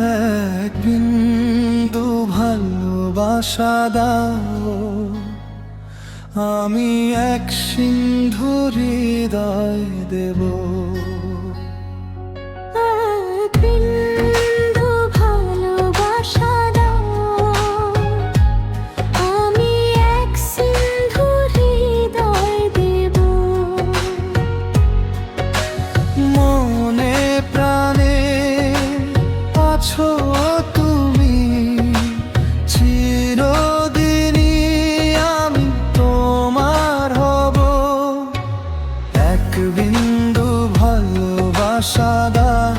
এক বিন্দু ভালোবাসা দাও, আমি এক সিন্ধু হৃদয় দেব। এক বিন্দু ভালোবাসা দাও, আমি এক সিন্ধু হৃদয় দেব। মনে প্রাণে আছো তুমি, চিরদিনই আমি তোমার হব। এক বিন্দু ভালোবাসা দাও,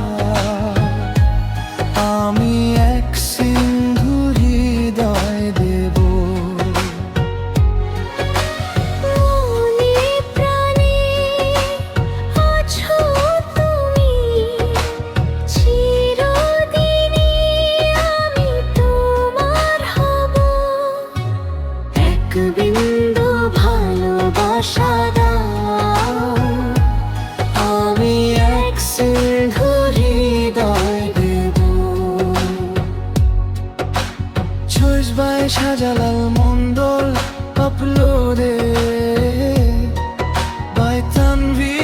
আমি এক সিন্ধু হৃদয় দেব। মনে প্রাণে আছো তুমি, চিরদিনই আমি তোমার হব। এক বিন্দু ভালোবাসা দাও, আমি এক সিন্ধু হৃদয় দেব। 22 শাহজালাল মন্ডল আপলোডে বাই তানভি।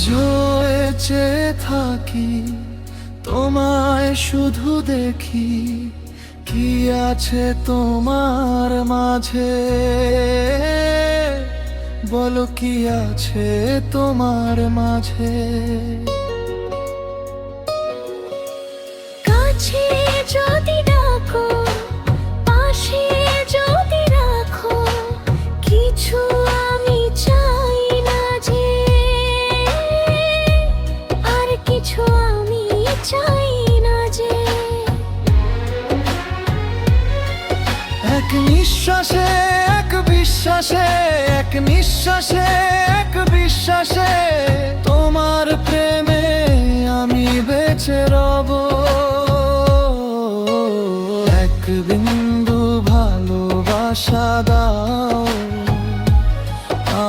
জয়েছে থাকি তোমায় শুধু দেখি, কি আছে তোমার মাঝে, বলো কি আছে তোমার মাঝে। কাছে যদি ডাকো, পাশে যদি রাখো, কিছু আমি চাই না যে, আর কিছু আমি চাই না যে। এক নিঃশ্বাসে এক বিশ্বাসে, এক নিঃশ্বাসে এক বিশ্বাসে তোমার প্রেমে আমি বেঁচে রব। এক বিন্দু ভালোবাসা দাও,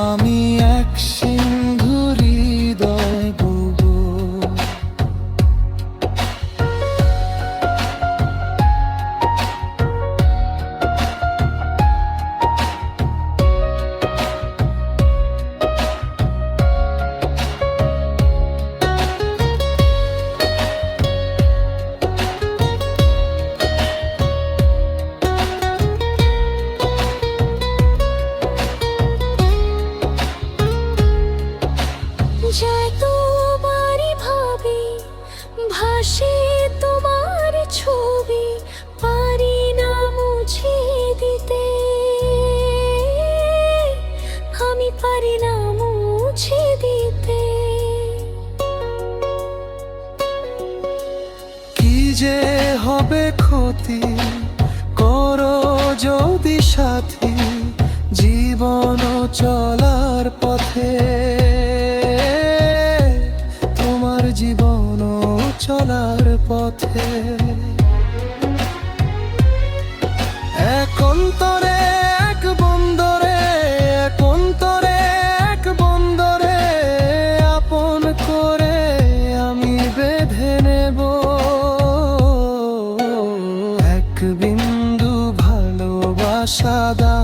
আমি এক সিন্ধু হৃদয় দেব। যতবারই ভাবি, ভাসে তোমার ছবি, পারি না মুছে দিতে, আমি পারি না মুছে দিতে। কি যে হবে ক্ষতি, করো যদি সাথী জীবন চলার পথে, তোমার জীবন চলার পথে। এক অন্তরে এক বন্দরে, এক অন্তরে এক বন্দরে আপন করে আমি বেঁধে নেব। এক বিন্দু ভালোবাসা দাও,